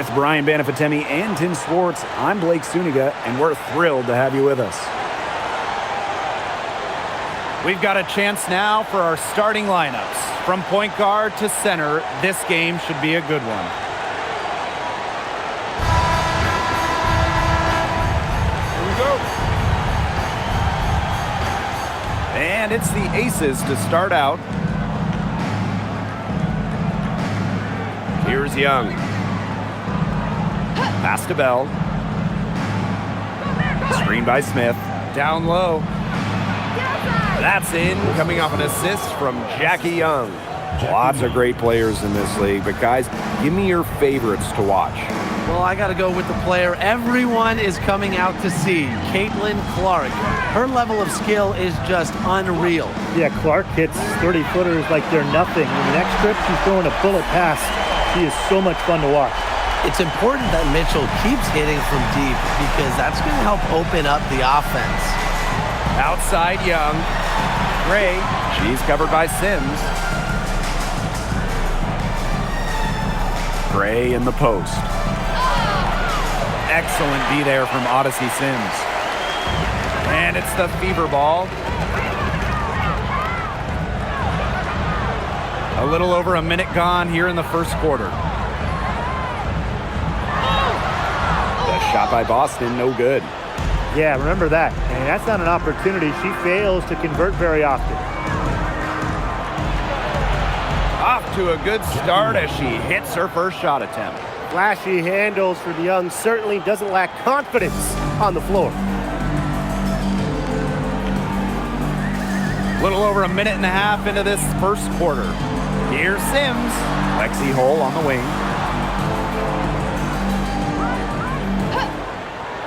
With Brian Banafitemi and Tim Swartz, I'm Blake Suniga, and we're thrilled to have you with us. We've got a chance now for our starting lineups. From point guard to center, this game should be a good one. Here we go. And it's the Aces to start out. Here's Young. Pass to Bell. Screen by Smith. Down low. That's in. Coming off an assist from Jackie Young. Lots of great players in this league, but guys, give me your favorites to watch. Well, I got to go with the player everyone is coming out to see, CaitlinClark. Her level of skill is just unreal. Yeah, Clark hits 30-footers like they're nothing. In the next trip, she's throwing a bullet pass. She is so much fun to watch. It's important that Mitchell keeps hitting from deep because that's going to help open up the offense. Outside Young. Gray. She's covered by Sims. Gray in the post. Excellent D there from Odyssey Sims. And it's the fever ball. A little over a minute gone here in the first quarter. The shot by Boston, no good. Yeah, remember that. And that's not an opportunity. She fails to convert very often. Off to a good start as she hits her first shot attempt. Flashy handles for the Young. Certainly doesn't lack confidence on the floor. Little over a minute and a half into this first quarter. Here's Sims. Lexi Hole on the wing.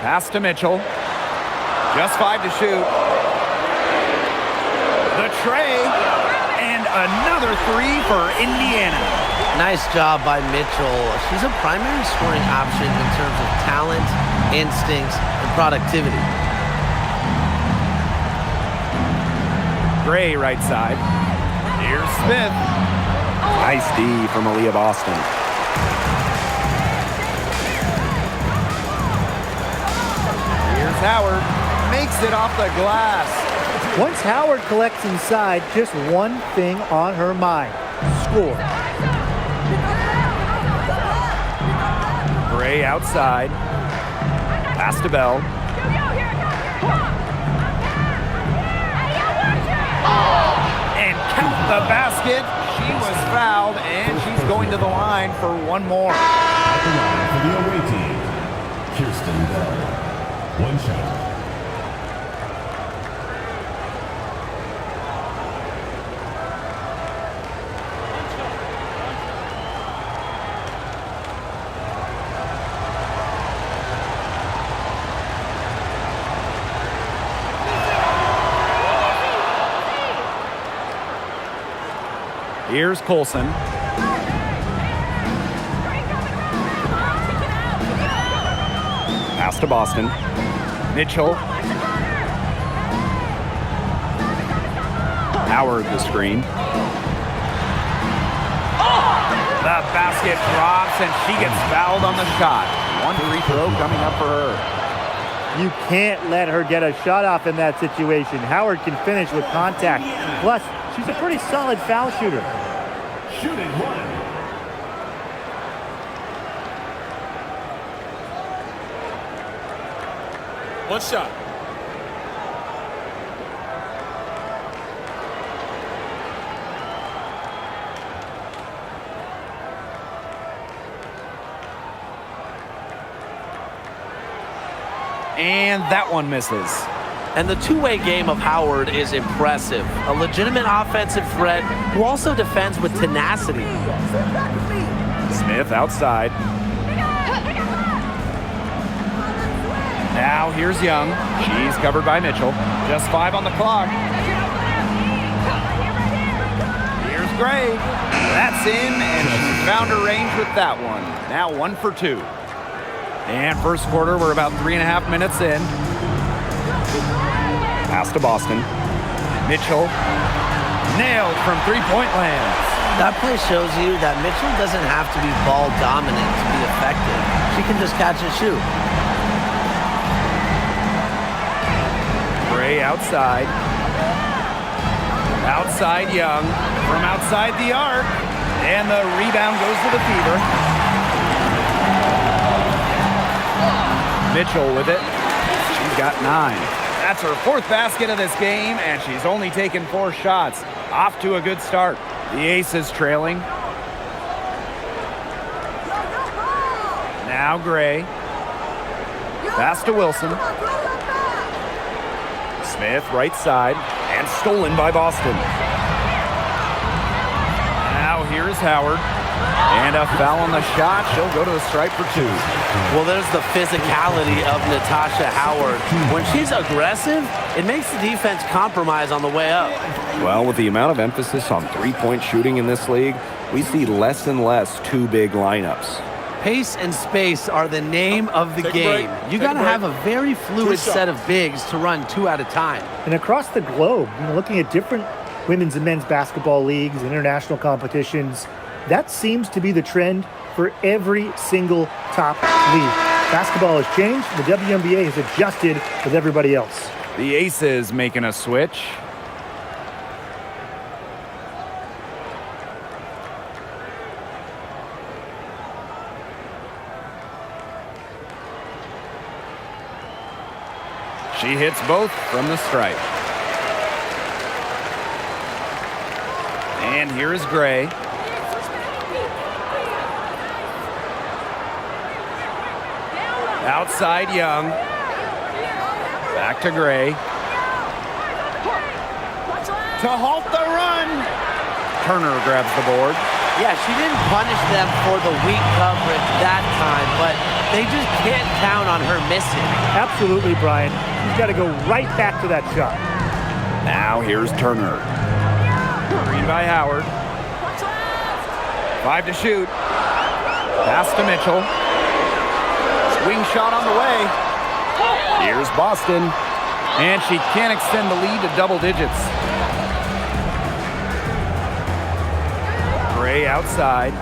Pass to Mitchell. Just 5 to shoot. The tray. And another 3 for Indiana. Nice job by Mitchell. She's a primary scoring option in terms of talent, instincts, and productivity. Gray right side. Here's Smith. Nice D from Aaliyah Boston. Here's Howard. Makes it off the glass. Once Howard collects inside, just one thing on her mind: score. Gray outside. Pass to Bell. And count the basket. She was fouled, and she's going to the line for one more. At the line for the away team, Kirsten Bell. One shot. Here's Colson. Pass to Boston. Mitchell. Howard the screen. The basket drops, and she gets fouled on the shot. One free throw coming up for her. You can't let her get a shot off in that situation. Howard can finish with contact. Plus, she's a pretty solid foul shooter. Shooting one. One shot. And that one misses. And the two-way game of Howard is impressive. A legitimate offensive threat who also defends with tenacity. Smith outside. Now here's Young. She's covered by Mitchell. Just 5 on the clock. Here's Gray. That's in, and she found her range with that one. Now 1 for 2. And first quarter, we're about 3.5 minutes in. Pass to Boston. Mitchell. Nailed from three-point land. That play shows you that Mitchell doesn't have to be ball dominant to be effective. She can just catch and shoot. Gray outside. Outside Young. From outside the arc. And the rebound goes to the Fever. Mitchell with it. She's got 9. That's her 4th basket of this game, and she's only taken 4 shots. Off to a good start. The Aces trailing. Now Gray. Pass to Wilson. Smith right side, and stolen by Boston. Now here's Howard. And a foul on the shot. She'll go to the stripe for 2. Well, there's the physicality of Natasha Howard. When she's aggressive, it makes the defense compromise on the way up. Well, with the amount of emphasis on three-point shooting in this league, we see less and less 2 big lineups. Pace and space are the name of the game. You got to have a very fluid set of bigs to run 2 at a time. And across the globe, looking at different women's and men's basketball leagues and international competitions, that seems to be the trend for every single top league. Basketball has changed. The WNBA has adjusted with everybody else. The Aces making a switch. She hits both from the stripe. And here is Gray. Outside Young. Back to Gray. To halt the run. Turner grabs the board. Yeah, she didn't punish them for the weak coverage that time, but they just can't count on her missing. Absolutely, Brian. She's got to go right back to that shot. Now here's Turner. Green by Howard. 5 to shoot. Pass to Mitchell. Swing shot on the way. Here's Boston. And she can't extend the lead to double digits. Gray outside.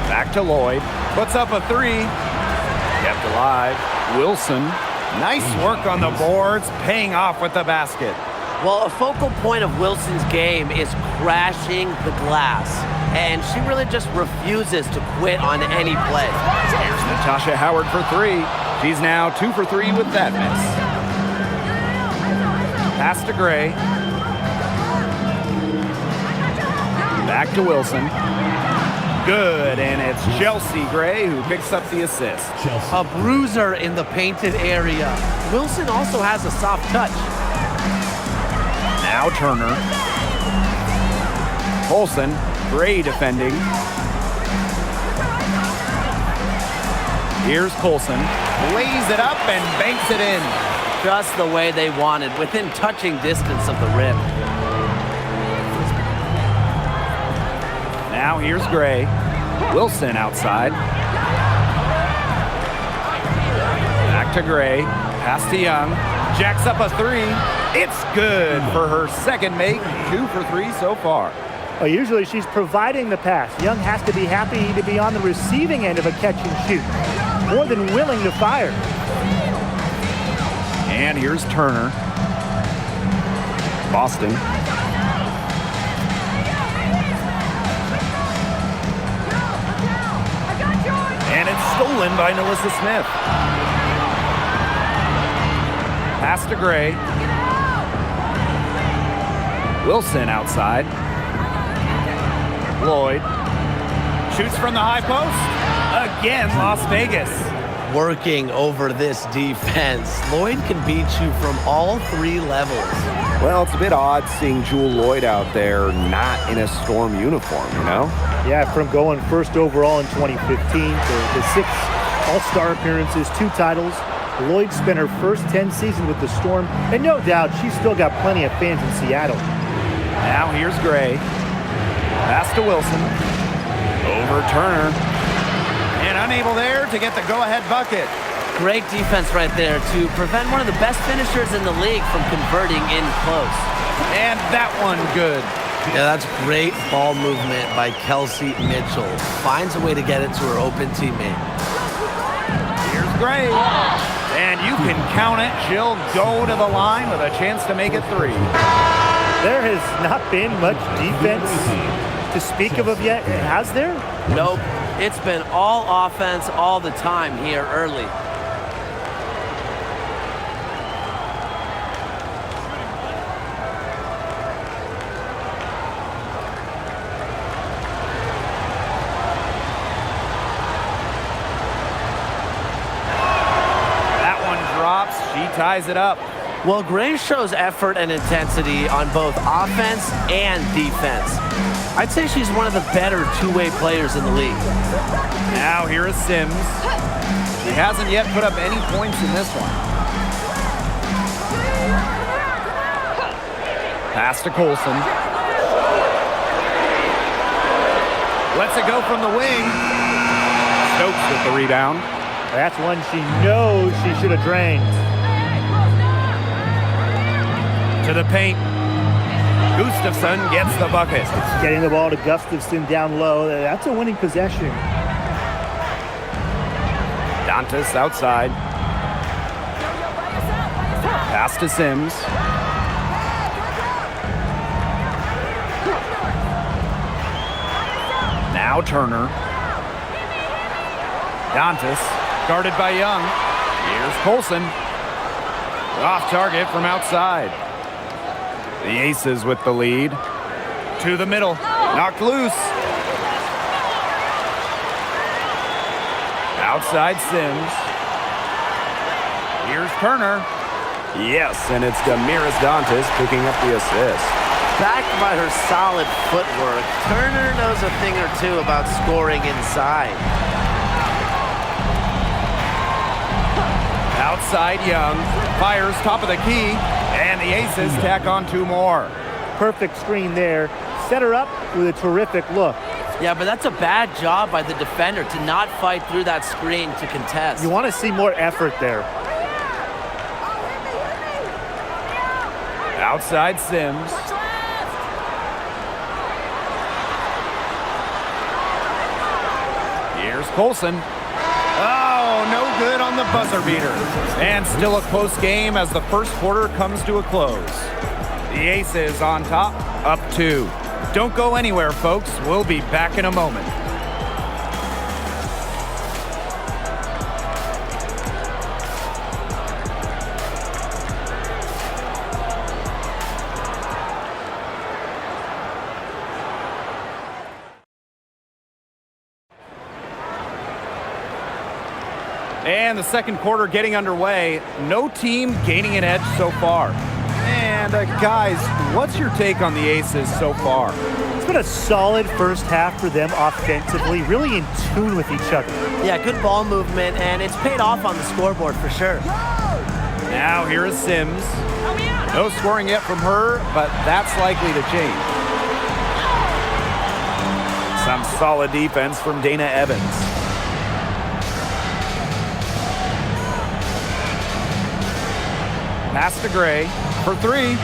Back to Lloyd. Puts up a 3. Kept alive. Wilson. Nice work on the boards. Paying off with the basket. Well, a focal point of Wilson's game is crashing the glass. And she really just refuses to quit on any play. Here's Natasha Howard for 3. She's now 2 for 3 with that miss. Pass to Gray. Back to Wilson. Good, and it's Chelsea Gray who picks up the assist. A bruiser in the painted area. Wilson also has a soft touch. Now Turner. Olsen. Gray defending. Here's Colson. Lays it up and banks it in. Just the way they wanted, within touching distance of the rim. Now here's Gray. Wilson outside. Back to Gray. Pass to Young. Jacks up a 3. It's good for her second make. 2 for 3 so far. Well, usually she's providing the pass. Young has to be happy to be on the receiving end of a catch and shoot. More than willing to fire. And here's Turner. Boston. And it's stolen by Melissa Smith. Pass to Gray. Wilson outside. Lloyd. Shoots from the high post. Again, Las Vegas. Working over this defense. Lloyd can beat you from all 3 levels. Well, it's a bit odd seeing Jewel Lloyd out there not in a Storm uniform, you know? Yeah, from going first overall in 2015 to the 6 All-Star appearances, 2 titles. Lloyd spent her first 10 seasons with the Storm, and no doubt she's still got plenty of fans in Seattle. Now here's Gray. Pass to Wilson. Over Turner. And unable there to get the go-ahead bucket. Great defense right there to prevent one of the best finishers in the league from converting in close. And that one good. Yeah, that's great ball movement by Kelsey Mitchell. Finds a way to get it to her open teammate. Here's Gray. And you can count it. She'll go to the line with a chance to make it 3. There has not been much defense to speak of yet, has there? Nope. It's been all offense all the time here early. She ties it up. Well, Gray shows effort and intensity on both offense and defense. I'd say she's one of the better two-way players in the league. Now here is Sims. She hasn't yet put up any points in this one. Pass to Colson. Lets it go from the wing. Stokes with the rebound. That's one she knows she should have drained. To the paint. Gustafson gets the bucket. Getting the ball to Gustafson down low. That's a winning possession. Dantas outside. Pass to Sims. Now Turner. Dantas guarded by Young. Here's Colson. Off target from outside. The Aces with the lead. To the middle. Knocked loose. Outside Sims. Here's Turner. Yes, and it's Damiris Dantas picking up the assist. Backed by her solid footwork, Turner knows a thing or two about scoring inside. Outside Young. Fires top of the key. And the Aces tack on 2 more. Perfect screen there. Set her up with a terrific look. Yeah, but that's a bad job by the defender to not fight through that screen to contest. You want to see more effort there. Outside Sims. Here's Colson. Oh, no good on the buzzer beater. And still a close game as the first quarter comes to a close. The Aces on top, up 2. Don't go anywhere, folks. We'll be back in a moment. And the second quarter getting underway. No team gaining an edge so far. And guys, what's your take on the Aces so far? It's been a solid first half for them offensively, really in tune with each other. Yeah, good ball movement, and it's paid off on the scoreboard for sure. Now here is Sims. No scoring yet from her, but that's likely to change. Some solid defense from Dana Evans. Pass to Gray for 3.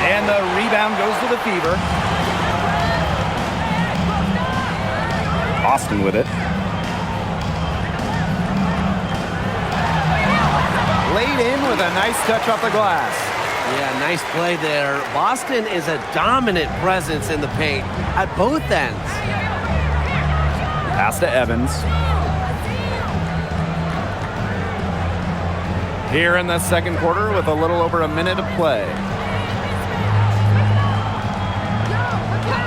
And the rebound goes to the Fever. Boston with it. Laid in with a nice touch off the glass. Yeah, nice play there. Boston is a dominant presence in the paint at both ends. Pass to Evans. Here in the second quarter with a little over a minute of play.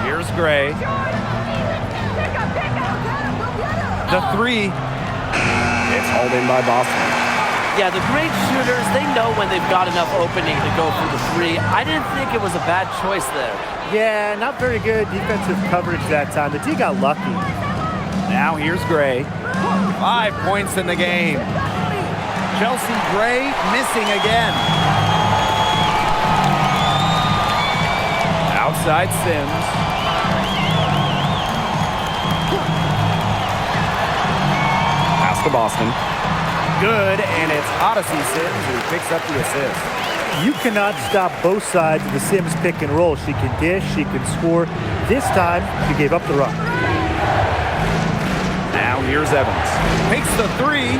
Here's Gray. The 3. It's hauled in by Boston. Yeah, the great shooters, they know when they've got enough opening to go for the 3. I didn't think it was a bad choice there. Yeah, not very good defensive coverage that time. The D got lucky. Now here's Gray. 5 points in the game. Chelsea Gray missing again. Outside Sims. Pass to Boston. Good, and it's Odyssey Sims who picks up the assist. You cannot stop both sides of the Sims pick and roll. She can dish, she can score. This time, she gave up the rock. Now here's Evans. Takes the three.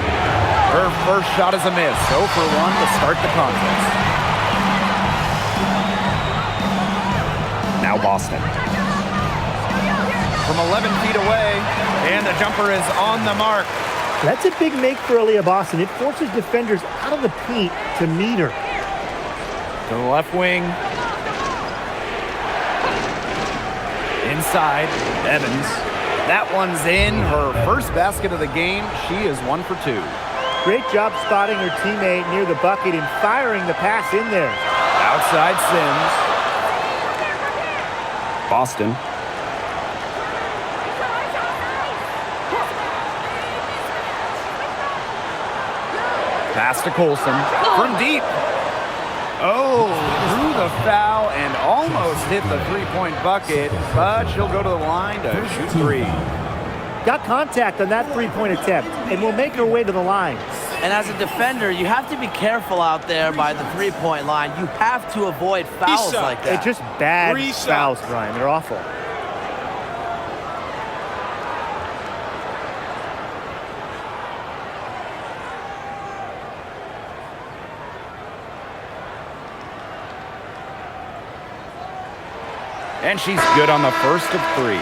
Her first shot is a miss. 0 for 1 to start the contest. Now Boston. From 11 feet away, and the jumper is on the mark. That's a big make for Aaliyah Boston. It forces defenders out of the paint to meet her. To the left wing. Inside, Evans. That one's in. Her first basket of the game. She is 1 for 2. Great job spotting her teammate near the bucket and firing the pass in there. Outside Sims. Boston. Pass to Colson from deep. Oh, threw the foul and almost hit the three-point bucket, but she'll go to the line to shoot 3. Got contact on that three-point attempt and will make her way to the line. And as a defender, you have to be careful out there by the three-point line. You have to avoid fouls like that. It's just bad fouls, Brian. They're awful. And she's good on the first of 3.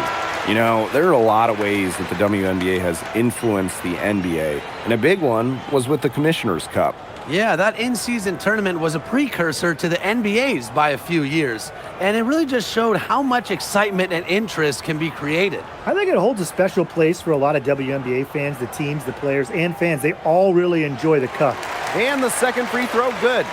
You know, there are a lot of ways that the WNBA has influenced the NBA, and a big one was with the Commissioner's Cup. Yeah, that in-season tournament was a precursor to the NBA's by a few years, and it really just showed how much excitement and interest can be created. I think it holds a special place for a lot of WNBA fans, the teams, the players, and fans. They all really enjoy the cup. And the second free throw, good.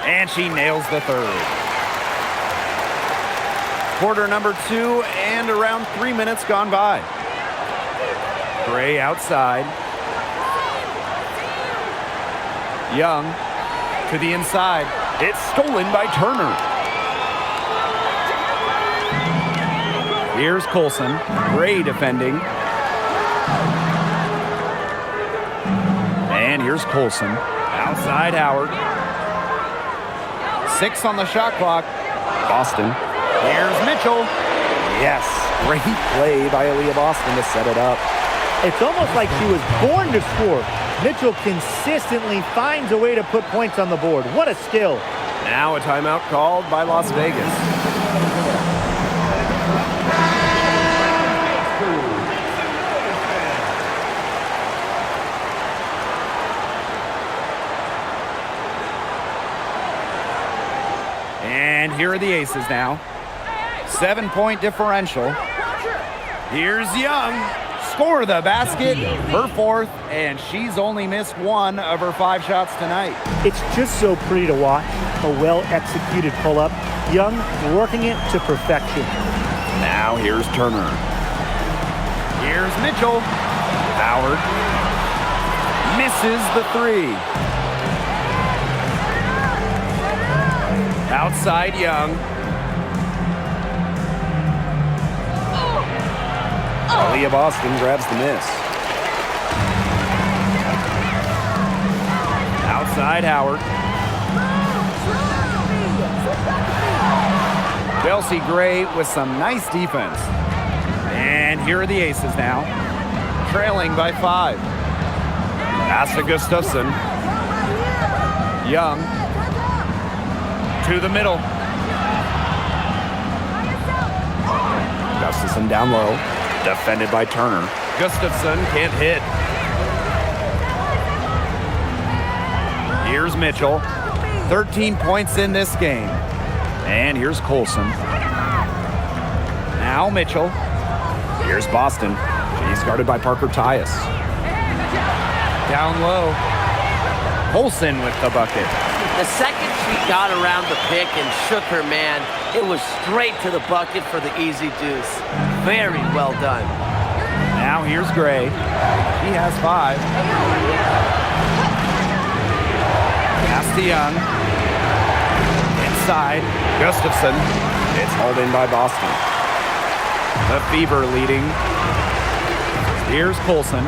And she nails the third. Quarter number 2 and around 3 minutes gone by. Gray outside. Young to the inside. It's stolen by Turner. Here's Colson. Gray defending. And here's Colson. Outside Howard. 6 on the shot clock. Boston. Here's Mitchell. Yes, great play by Aaliyah Boston to set it up. It's almost like she was born to score. Mitchell consistently finds a way to put points on the board. What a skill. Now a timeout called by Las Vegas. And here are the Aces now. 7-point differential. Here's Young. Score the basket. Her 4th, and she's only missed 1 of her 5 shots tonight. It's just so pretty to watch. A well-executed pull-up. Young working it to perfection. Now here's Turner. Here's Mitchell. Howard misses the 3. Outside Young. Aaliyah Boston grabs the miss. Outside Howard. Chelsea Gray with some nice defense. And here are the Aces now. Trailing by 5. Pass to Gustafson. Young. To the middle. Gustafson down low. Defended by Turner. Gustafson can't hit. Here's Mitchell. 13 points in this game. And here's Colson. Now Mitchell. Here's Boston. She's guarded by Parker Tyus. Down low. Colson with the bucket. The second she got around the pick and shook her man, it was straight to the bucket for the easy deuce. Very well done. Now here's Gray. He has 5. Pass to Young. Inside. Gustafson. It's hauled in by Boston. The Fever leading. Here's Colson.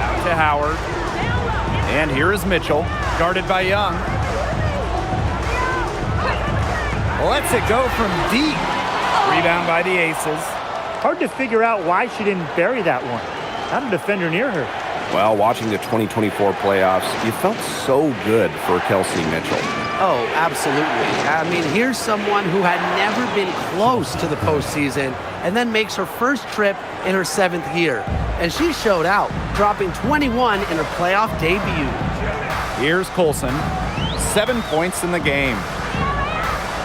Out to Howard. And here is Mitchell, guarded by Young. Lets it go from deep. Rebound by the Aces. Hard to figure out why she didn't bury that one. Not a defender near her. Well, watching the 2024 playoffs, you felt so good for Kelsey Mitchell. Oh, absolutely. I mean, here's someone who had never been close to the postseason and then makes her first trip in her 7th year. And she showed out, dropping 21 in her playoff debut. Here's Colson. 7 points in the game.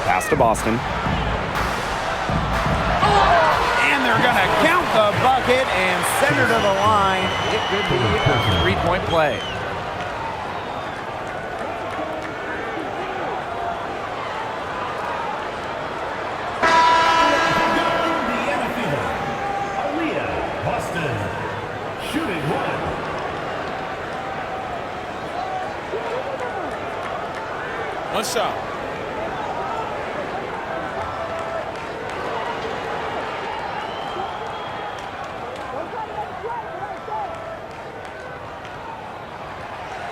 Pass to Boston. And they're going to count the bucket and send her to the line. It could be a 3-point play. One shot.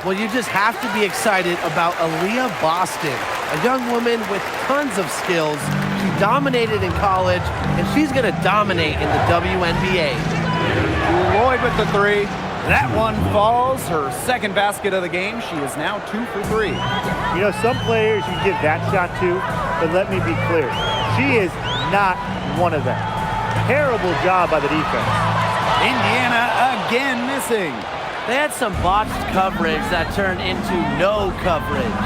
Well, you just have to be excited about Aaliyah Boston, a young woman with tons of skills. She dominated in college, and she's going to dominate in the WNBA. Lloyd with the 3. That one falls. Her second basket of the game. She is now 2 for 3. You know, some players you give that shot to, but let me be clear. She is not one of them. Terrible job by the defense. Indiana again missing. They had some botched coverage that turned into no coverage.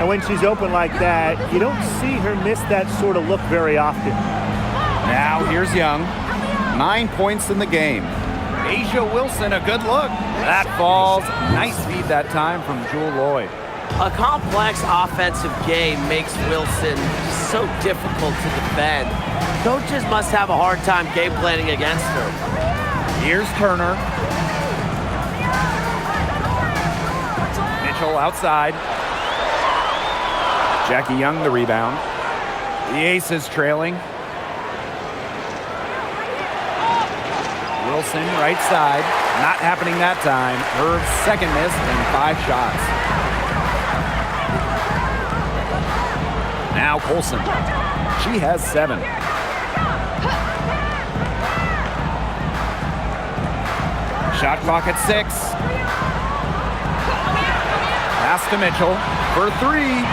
And when she's open like that, you don't see her miss that sort of look very often. Now here's Young. 9 points in the game. Asia Wilson, a good look. That falls. Nice feed that time from Jewel Lloyd. A complex offensive game makes Wilson so difficult to defend. Coaches must have a hard time game planning against her. Here's Turner. Mitchell outside. Jackie Young the rebound. The Aces trailing. Wilson right side. Not happening that time. Her second miss and 5 shots. Now Colson. She has 7. Shot clock at 6. Pass to Mitchell for 3.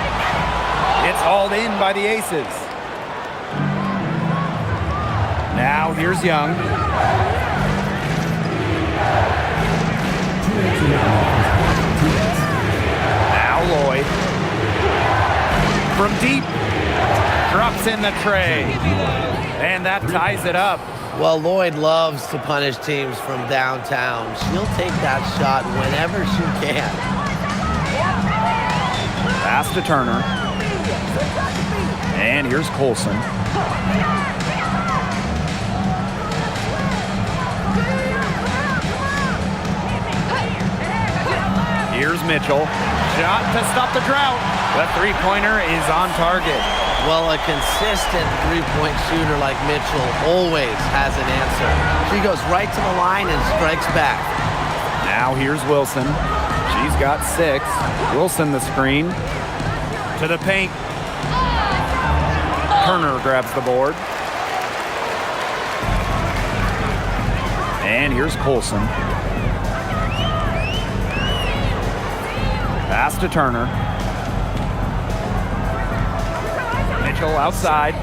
It's hauled in by the Aces. Now here's Young. Now Lloyd. From deep. Drops in the tray. And that ties it up. Well, Lloyd loves to punish teams from downtown. She'll take that shot whenever she can. Pass to Turner. And here's Colson. Here's Mitchell. Shot to stop the drought. The 3-pointer is on target. Well, a consistent 3-point shooter like Mitchell always has an answer. She goes right to the line and strikes back. Now here's Wilson. She's got 6. Wilson the screen. To the paint. Turner grabs the board. And here's Colson. Pass to Turner. Mitchell outside.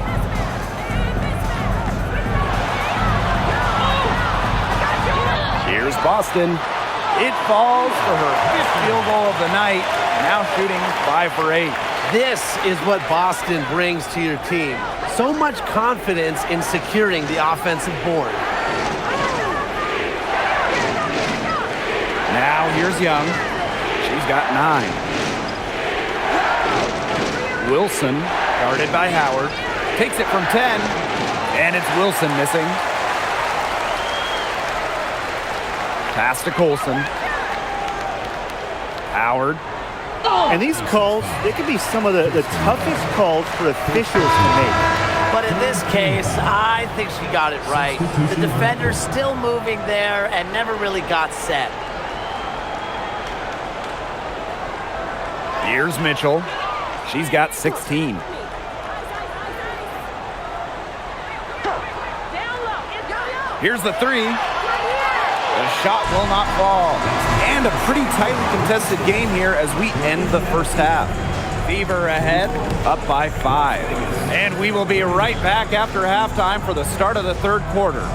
Here's Boston. It falls for her 5th field goal of the night. Now shooting 5 for 8. This is what Boston brings to your team. So much confidence in securing the offensive board. Now here's Young. She's got 9. Wilson, guarded by Howard, takes it from 10, and it's Wilson missing. Pass to Colson. Howard. And these calls, they can be some of the toughest calls for officials to make. But in this case, I think she got it right. The defender's still moving there and never really got set. Here's Mitchell. She's got 16. Here's the three. The shot will not fall. And a pretty tightly contested game here as we end the first half. Fever ahead, up by 5. And we will be right back after halftime for the start of the third quarter.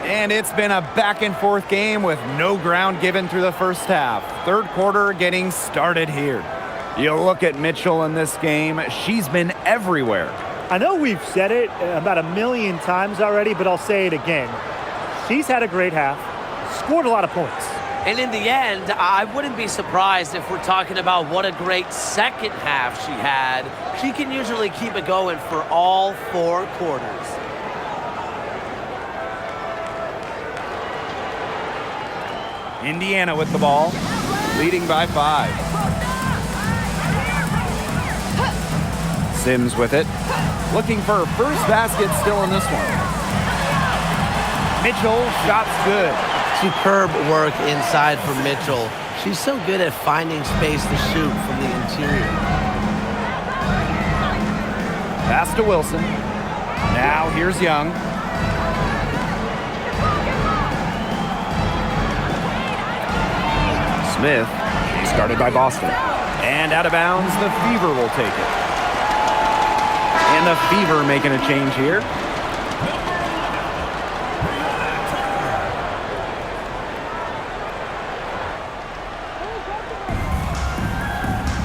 And it's been a back-and-forth game with no ground given through the first half. Third quarter getting started here. You look at Mitchell in this game, she's been everywhere. I know we've said it about a million times already, but I'll say it again. She's had a great half, scored a lot of points. And in the end, I wouldn't be surprised if we're talking about what a great second half she had. She can usually keep it going for all 4 quarters. Indiana with the ball, leading by 5. Sims with it, looking for her first basket still in this one. Mitchell, shots good. Superb work inside for Mitchell. She's so good at finding space to shoot from the interior. Pass to Wilson. Now here's Young. Smith, she's started by Boston. And out of bounds, the Fever will take it. And the Fever making a change here.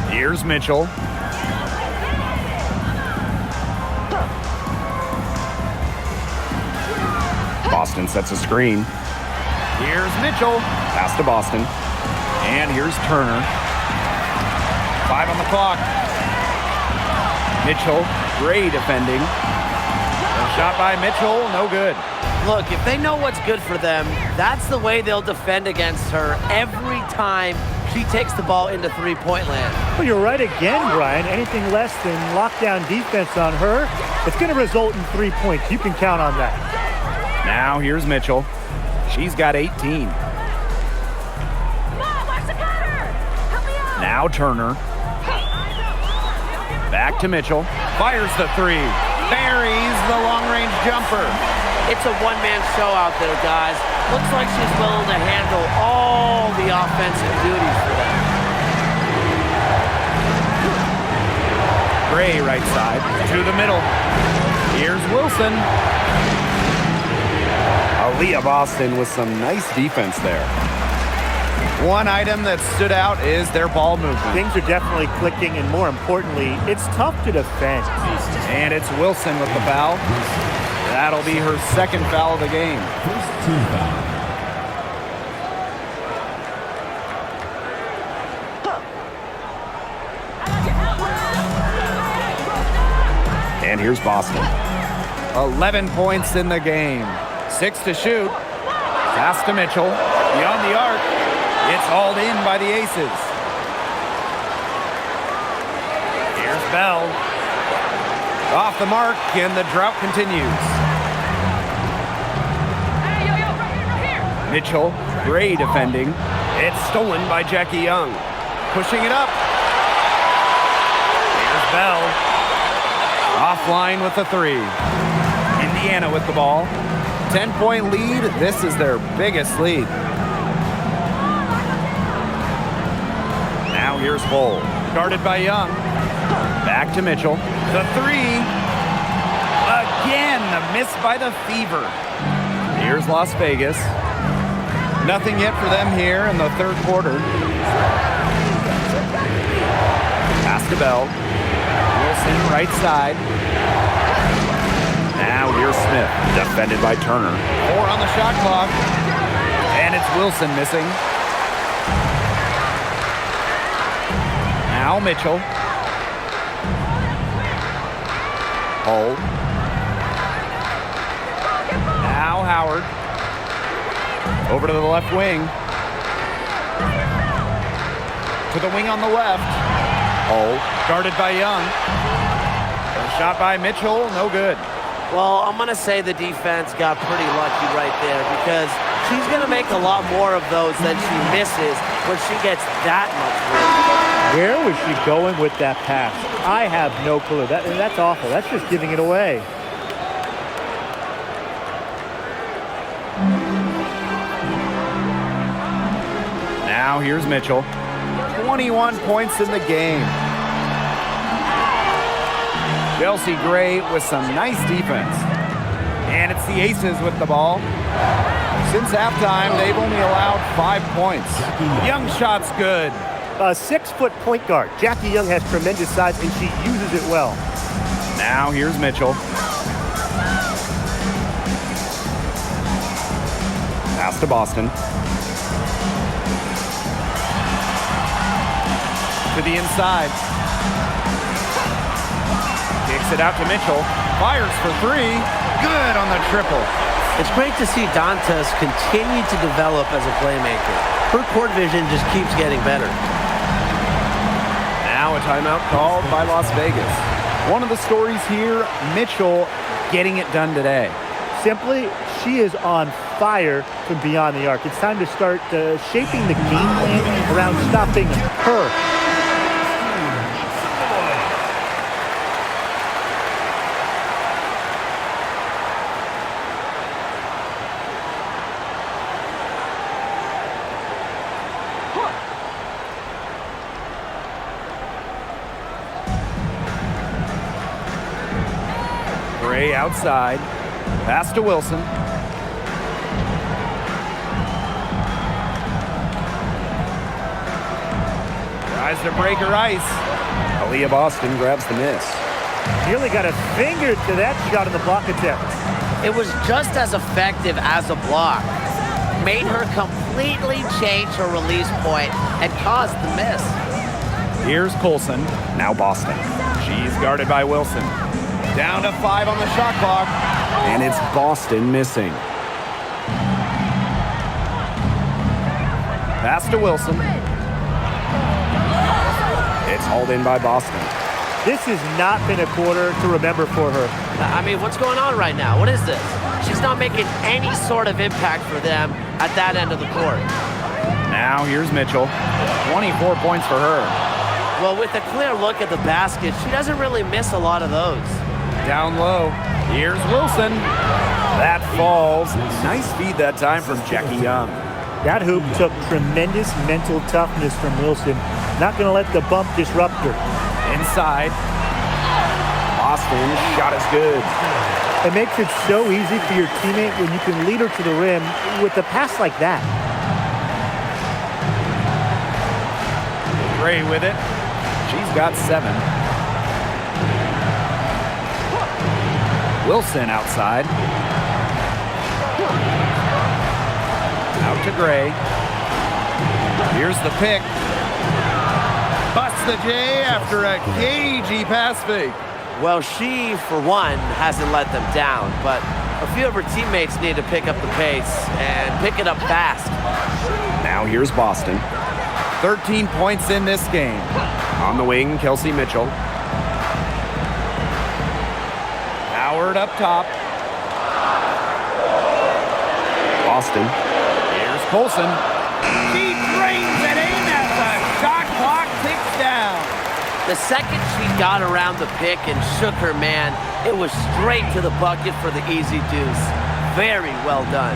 Here's Mitchell. Boston sets a screen. Here's Mitchell. Pass to Boston. And here's Turner. 5 on the clock. Mitchell, great defending. A shot by Mitchell, no good. Look, if they know what's good for them, that's the way they'll defend against her every time she takes the ball into three-point land. Well, you're right again, Brian. Anything less than lockdown defense on her, it's going to result in 3 points. You can count on that. Now here's Mitchell. She's got 18. Now Turner. Back to Mitchell. Fires the three. Buries the long-range jumper. It's a one-man show out there, guys. Looks like she's willing to handle all the offensive duties for them. Gray right side to the middle. Here's Wilson. Aaliyah Boston with some nice defense there. One item that stood out is their ball movement. Things are definitely clicking, and more importantly, it's tough to defend. And it's Wilson with the foul. That'll be her second foul of the game. First team foul. And here's Boston. 11 points in the game. 6 to shoot. Pass to Mitchell. Beyond the arc. It's hauled in by the Aces. Here's Bell. Off the mark, and the drought continues. Mitchell, great defending. It's stolen by Jackie Young. Pushing it up. Bell. Offline with the three. Indiana with the ball. 10-point lead. This is their biggest lead. Now here's Bull. Guarded by Young. Back to Mitchell. The three. Again, the miss by the Fever. Here's Las Vegas. Nothing yet for them here in the third quarter. Pass to Bell. Wilson right side. Now here's Smith, defended by Turner. 4 on the shot clock. And it's Wilson missing. Now Mitchell. Hull. Now Howard. Over to the left wing. To the wing on the left. Hull. Guarded by Young. A shot by Mitchell. No good. Well, I'm going to say the defense got pretty lucky right there because she's going to make a lot more of those than she misses when she gets that much room. Where was she going with that pass? I have no clue. That's awful. That's just giving it away. Now here's Mitchell. 21 points in the game. Chelsea Gray with some nice defense. And it's the Aces with the ball. Since halftime, they've only allowed 5 points. Young shot's good. A 6-foot point guard. Jackie Young has tremendous size, and she uses it well. Now here's Mitchell. Pass to Boston. To the inside. Kicks it out to Mitchell. Fires for three. Good on the triple. It's great to see Dantas continue to develop as a playmaker. Her court vision just keeps getting better. Now a timeout called by Las Vegas. One of the stories here, Mitchell getting it done today. Simply, she is on fire from beyond the arc. It's time to start shaping the game plan around stopping her. Gray outside. Pass to Wilson. Tries to break her ice. Aaliyah Boston grabs the miss. Nearly got a finger to that shot in the block attempt. It was just as effective as a block. Made her completely change her release point and caused the miss. Here's Colson. Now Boston. She's guarded by Wilson. Down to 5 on the shot clock. And it's Boston missing. Pass to Wilson. It's hauled in by Boston. This has not been a quarter to remember for her. I mean, what's going on right now? What is this? She's not making any sort of impact for them at that end of the court. Now here's Mitchell. 24 points for her. Well, with a clear look at the basket, she doesn't really miss a lot of those. Down low. Here's Wilson. That falls. Nice feed that time from Jackie Young. That hoop took tremendous mental toughness from Wilson. Not going to let the bump disrupt her. Inside. Boston's shot is good. It makes it so easy for your teammate when you can lead her to the rim with a pass like that. Gray with it. She's got 7. Wilson outside. Out to Gray. Here's the pick. Busts the J after a cagey pass fake. Well, she, for one, hasn't let them down, but a few of her teammates need to pick up the pace and pick it up fast. Now here's Boston. 13 points in this game. On the wing, Kelsey Mitchell. Howard up top. Boston. Here's Colson. She drains it in as the shot clock ticks down. The second she got around the pick and shook her man, it was straight to the bucket for the easy deuce. Very well done.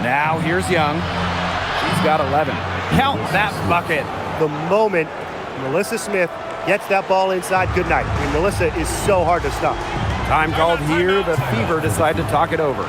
Now here's Young. She's got 11. Count that bucket. The moment Melissa Smith gets that ball inside, good night. I mean, Melissa is so hard to stop. Time called here. The Fever decide to talk it over.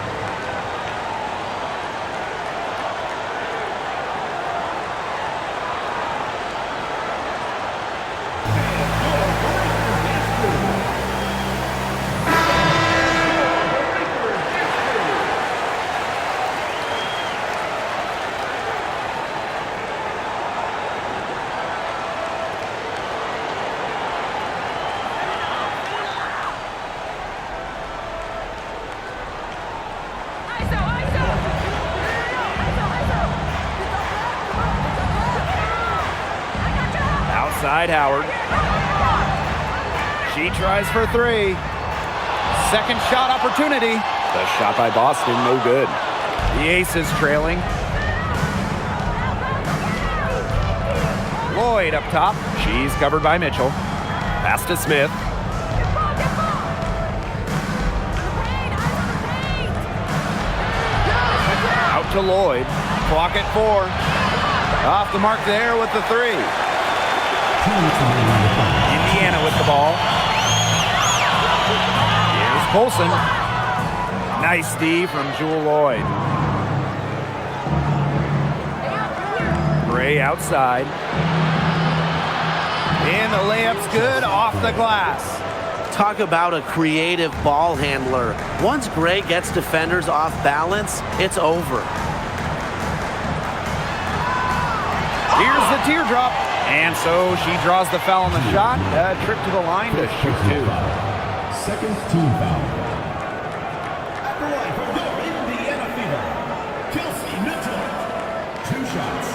Outside Howard. She tries for three. Second shot opportunity. The shot by Boston, no good. The Aces trailing. Lloyd up top. She's covered by Mitchell. Pass to Smith. Out to Lloyd. Clock at 4. Off the mark there with the 3. Indiana with the ball. Here's Colson. Nice D from Jewel Lloyd. Gray outside. And the layup's good off the glass. Talk about a creative ball handler. Once Gray gets defenders off balance, it's over. Here's the teardrop. And so she draws the foul on the shot. A trip to the line to shoot 2. Second team foul. At the line for your Indiana Fever, Kelsey Mitchell. 2 shots.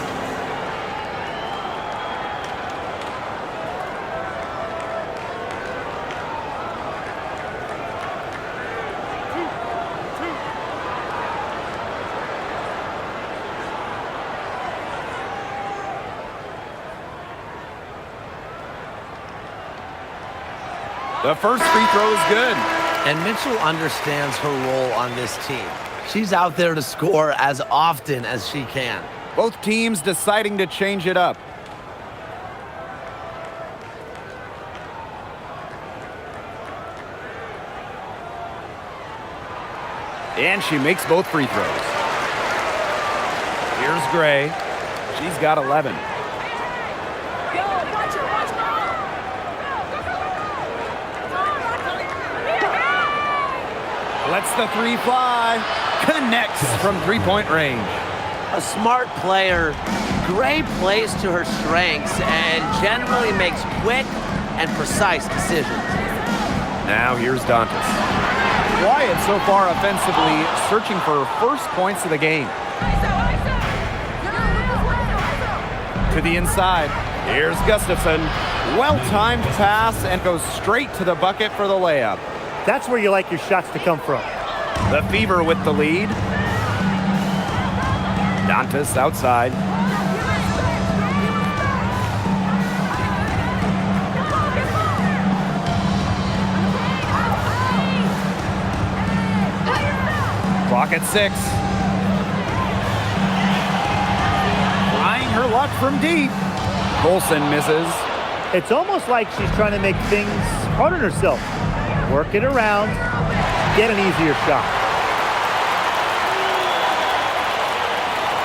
The first free throw is good. And Mitchell understands her role on this team. She's out there to score as often as she can. Both teams deciding to change it up. And she makes both free throws. Here's Gray. She's got 11. Lets the 3 fly. Connects from 3-point range. A smart player. Gray plays to her strengths and generally makes quick and precise decisions. Now here's Dantas. Quiet so far offensively, searching for first points of the game. To the inside. Here's Gustafson. Well-timed pass and goes straight to the bucket for the layup. That's where you like your shots to come from. The Fever with the lead. Dantas outside. Clock at 6. Trying her luck from deep. Colson misses. It's almost like she's trying to make things hard on herself. Work it around, get an easier shot.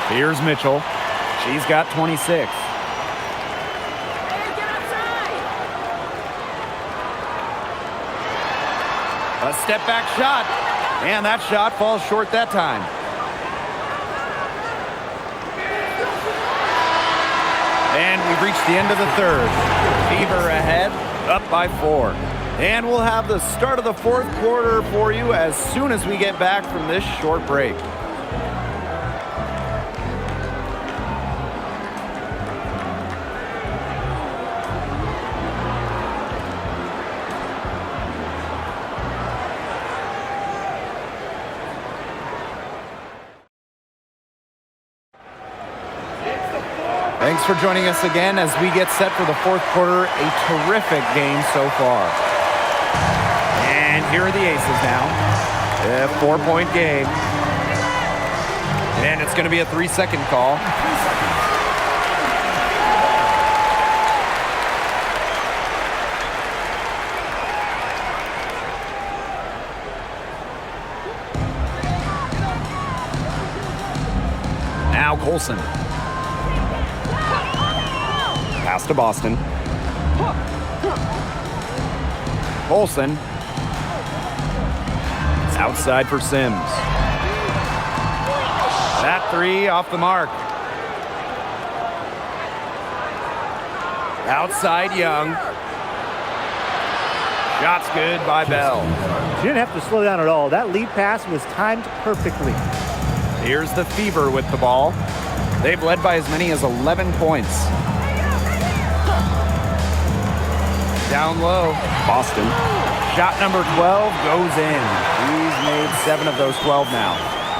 Here's Mitchell. She's got 26. A step back shot. And that shot falls short that time. And we've reached the end of the third. Fever ahead, up by 4. And we'll have the start of the fourth quarter for you as soon as we get back from this short break. Thanks for joining us again as we get set for the fourth quarter. A terrific game so far. And here are the Aces now. A 4-point game. And it's going to be a 3-second call. Now Colson. Pass to Boston. Colson. It's outside for Sims. That three off the mark. Outside Young. Shot's good by Bell. She didn't have to slow down at all. That lead pass was timed perfectly. Here's the Fever with the ball. They've led by as many as 11 points. Down low. Boston. Shot number 12 goes in. He's made 7 of those 12 now.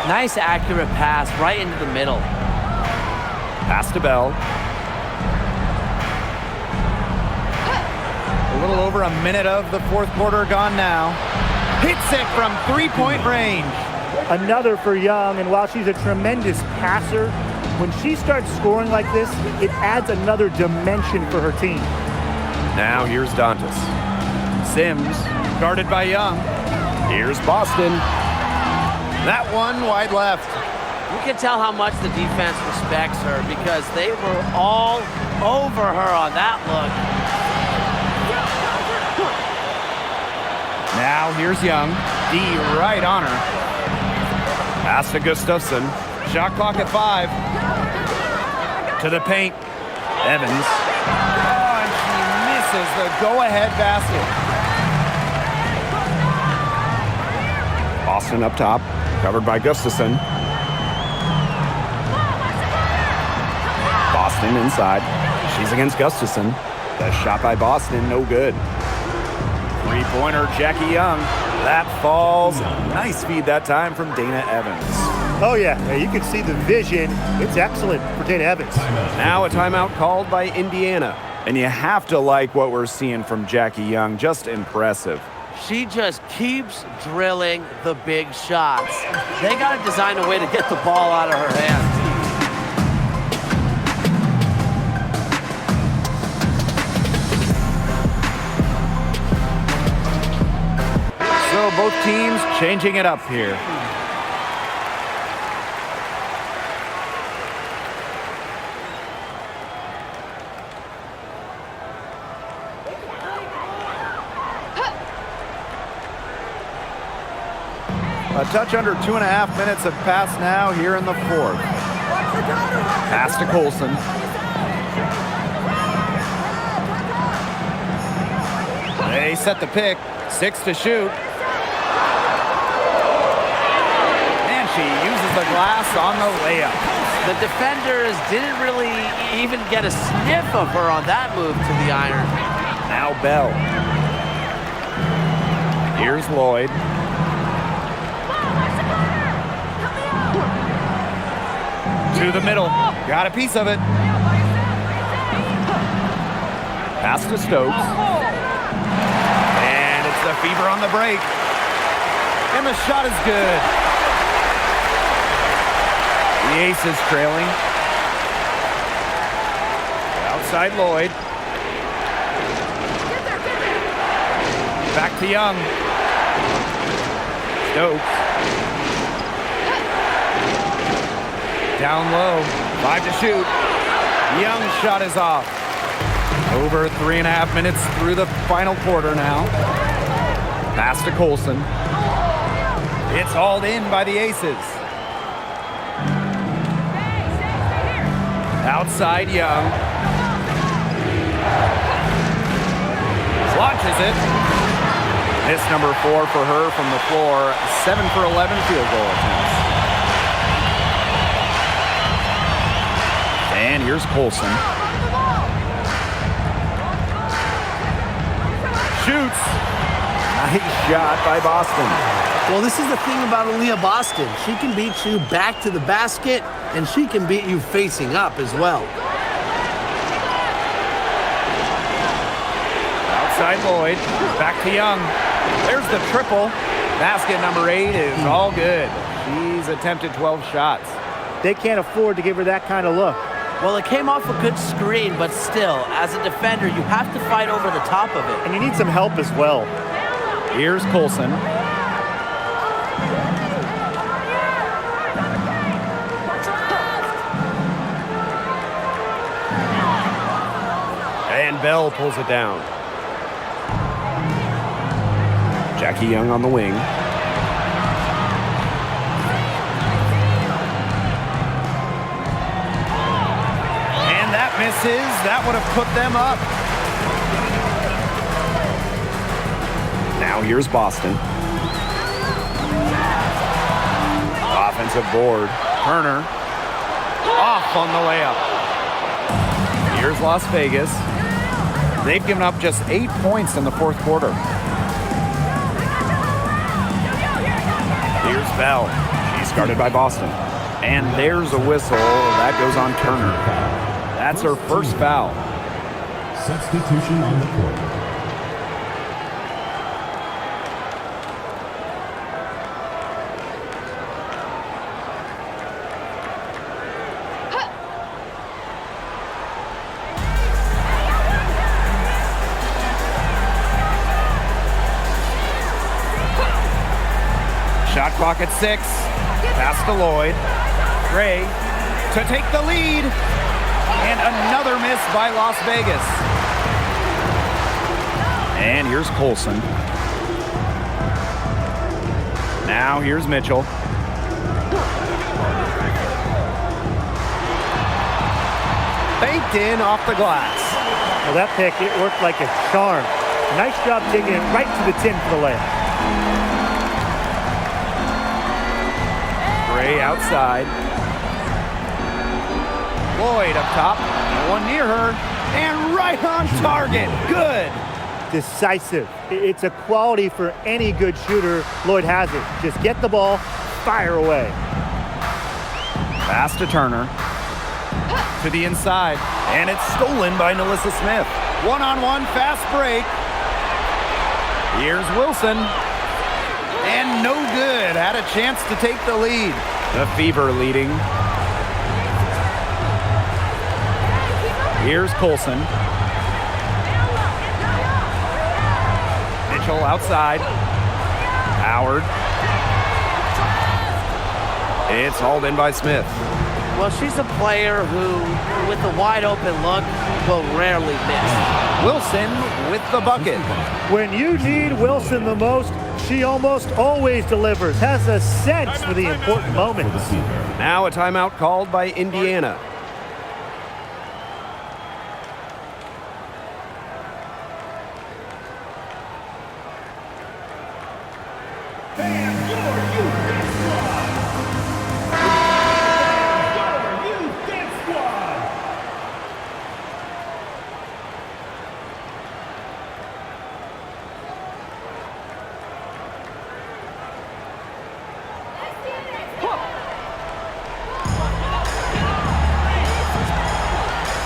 Nice accurate pass right into the middle. Pass to Bell. A little over a minute of the fourth quarter gone now. Hits it from 3-point range. Another for Young, and while she's a tremendous passer, when she starts scoring like this, it adds another dimension for her team. Now here's Dantas. Sims, guarded by Young. Here's Boston. That one wide left. You can tell how much the defense respects her because they were all over her on that look. Now here's Young. D right on her. Pass to Gustafson. Shot clock at 5. To the paint. Evans. Oh, and she misses the go-ahead basket. Boston up top, covered by Gustafson. Boston inside. She's against Gustafson. The shot by Boston, no good. Three-pointer, Jackie Young. That falls. Nice feed that time from Dana Evans. Oh, yeah. You can see the vision. It's excellent for Dana Evans. Now a timeout called by Indiana. And you have to like what we're seeing from Jackie Young. Just impressive. She just keeps drilling the big shots. They got to design a way to get the ball out of her hands. So both teams changing it up here. A touch under 2.5 minutes have passed now here in the fourth. Pass to Colson. They set the pick. 6 to shoot. And she uses the glass on the layup. The defenders didn't really even get a sniff of her on that move to the iron. Now Bell. Here's Lloyd. To the middle. Got a piece of it. Pass to Stokes. And it's the Fever on the break. And the shot is good. The Aces trailing. Outside Lloyd. Back to Young. Stokes. Down low. 5 to shoot. Young's shot is off. Over 3.5 minutes through the final quarter now. Pass to Colson. It's hauled in by the Aces. Outside Young. Launches it. Miss number 4 for her from the floor. 7 for 11 field goal attempts. And here's Colson. Shoots. Nice shot by Boston. Well, this is the thing about Aaliyah Boston. She can beat you back to the basket, and she can beat you facing up as well. side Lloyd. Back to Young. There's the triple. Basket number 8 is all good. She's attempted 12 shots. They can't afford to give her that kind of look. Well, it came off a good screen, but still, as a defender, you have to fight over the top of it. And you need some help as well. Here's Colson. And Bell pulls it down. Jackie Young on the wing. And that misses. That would have put them up. Now here's Boston. Offensive board. Turner off on the layup. Here's Las Vegas. They've given up just 8 points in the fourth quarter. Here's Bell. She's guarded by Boston. And there's a whistle. That goes on Turner. That's her first foul. Substitution on the court. Shot clock at 6. Pass to Lloyd. Gray to take the lead. And another miss by Las Vegas. And here's Colson. Now here's Mitchell. Banked in off the glass. Well, that pick, it worked like a charm. Nice job taking it right to the tin for the layup. Gray outside. Lloyd up top. No one near her. And right on target. Good. Decisive. It's a quality for any good shooter. Lloyd has it. Just get the ball, fire away. Pass to Turner. To the inside. And it's stolen by Nalissa Smith. One-on-one fast break. Here's Wilson. And no good. Had a chance to take the lead. The Fever leading. Here's Colson. Mitchell outside. Howard. It's hauled in by Smith. Well, she's a player who, with a wide open look, will rarely miss. Wilson with the bucket. When you need Wilson the most, she almost always delivers, has a sense for the important moments. Now a timeout called by Indiana.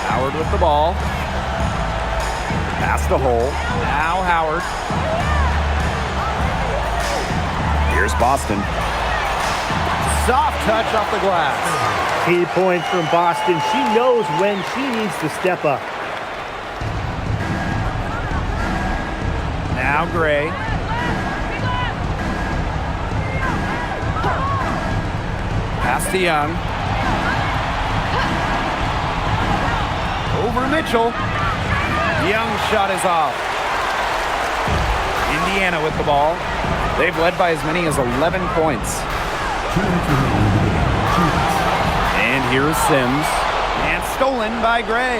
Howard with the ball. Pass the hole. Now Howard. Here's Boston. Soft touch off the glass. Key points from Boston. She knows when she needs to step up. Now Gray. Pass to Young. Over Mitchell. Young's shot is off. Indiana with the ball. They've led by as many as 11 points. And here's Sims. And stolen by Gray.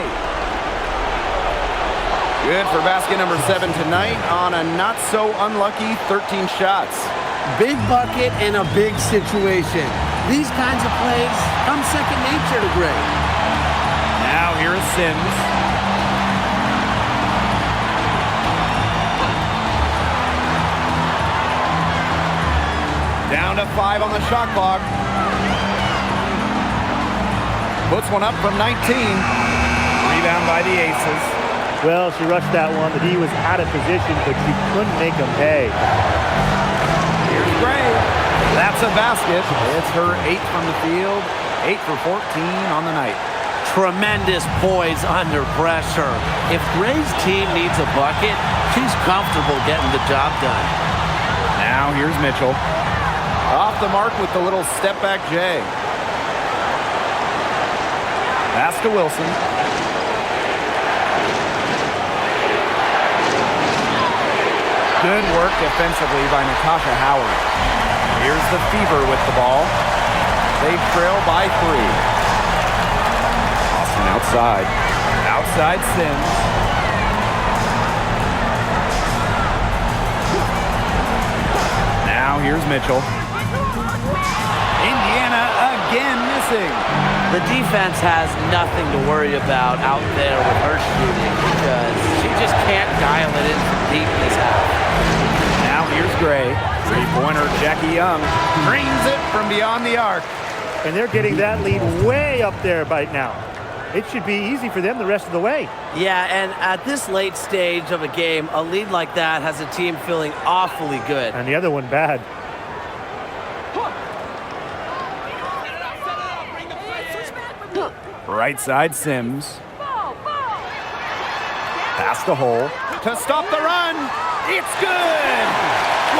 Good for basket number 7 tonight on a not so unlucky 13 shots. Big bucket in a big situation. These kinds of plays come second nature to Gray. Now here is Sims. Down to 5 on the shot clock. Puts one up from 19. Rebound by the Aces. Well, she rushed that one. The D was out of position, but she couldn't make him pay. Here's Gray. That's a basket. It's her 8th from the field. 8 for 14 on the night. Tremendous poise under pressure. If Gray's team needs a bucket, she's comfortable getting the job done. Now here's Mitchell. Off the mark with the little step back J. Pass to Wilson. Good work defensively by Natasha Howard. Here's the Fever with the ball. They trail by 3. Austin outside. Outside Sims. Now here's Mitchell. Indiana again missing. The defense has nothing to worry about out there with her shooting because she just can't dial it in from deep this half. Now here's Gray. Three-pointer Jackie Young drains it from beyond the arc. And they're getting that lead way up there right now. It should be easy for them the rest of the way. Yeah, and at this late stage of a game, a lead like that has a team feeling awfully good. And the other one bad. Right side Sims. Pass the hole to stop the run. It's good.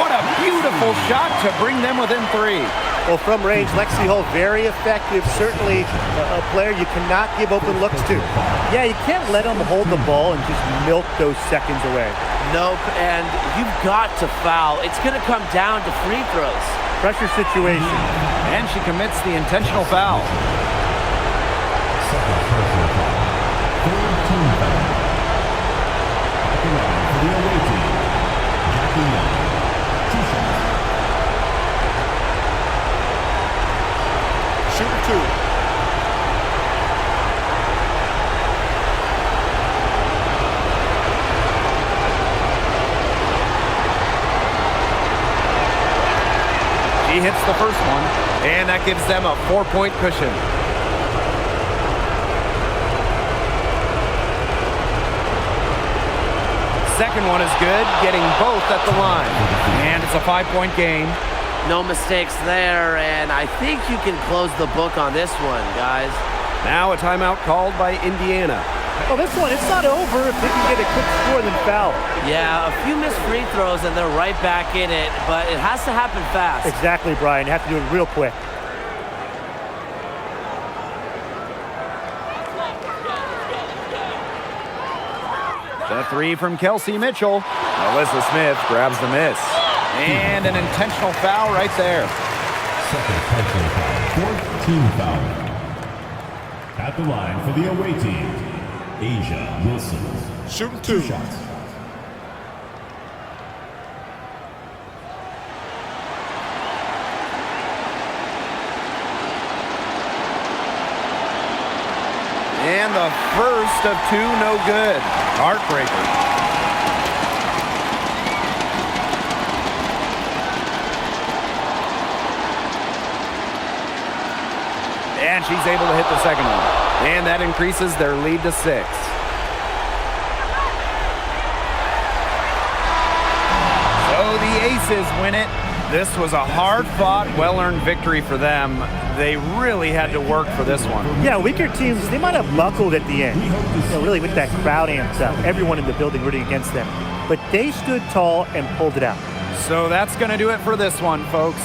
What a beautiful shot to bring them within 3. Well, from range, Lexi Hull, very effective. Certainly a player you cannot give open looks to. Yeah, you can't let them hold the ball and just milk those seconds away. Nope, and you've got to foul. It's going to come down to free throws. Pressure situation. And she commits the intentional foul. Second personal foul. Third team foul. At the line for the away team, Jackie Young. 2 shots. Shooter 2. She hits the first one, and that gives them a 4-point cushion. Second one is good, getting both at the line. And it's a 5-point game. No mistakes there, and I think you can close the book on this one, guys. Now a timeout called by Indiana. Oh, this one, it's not over if they can get a quick score then foul. Yeah, a few missed free throws and they're right back in it, but it has to happen fast. Exactly, Brian. You have to do it real quick. The 3 from Kelsey Mitchell. Melissa Smith grabs the miss. And an intentional foul right there. Second personal foul. 4th team foul. At the line for the away team, Asia Wilson. Shooting 2 2. shots. And the first of 2, no good. Heartbreaker. And she's able to hit the second one. And that increases their lead to 6. So the Aces win it. This was a hard-fought, well-earned victory for them. They really had to work for this one. Yeah, weaker teams, they might have buckled at the end. Really with that crowd amped up. Everyone in the building rooting against them. But they stood tall and pulled it out. So that's going to do it for this one, folks.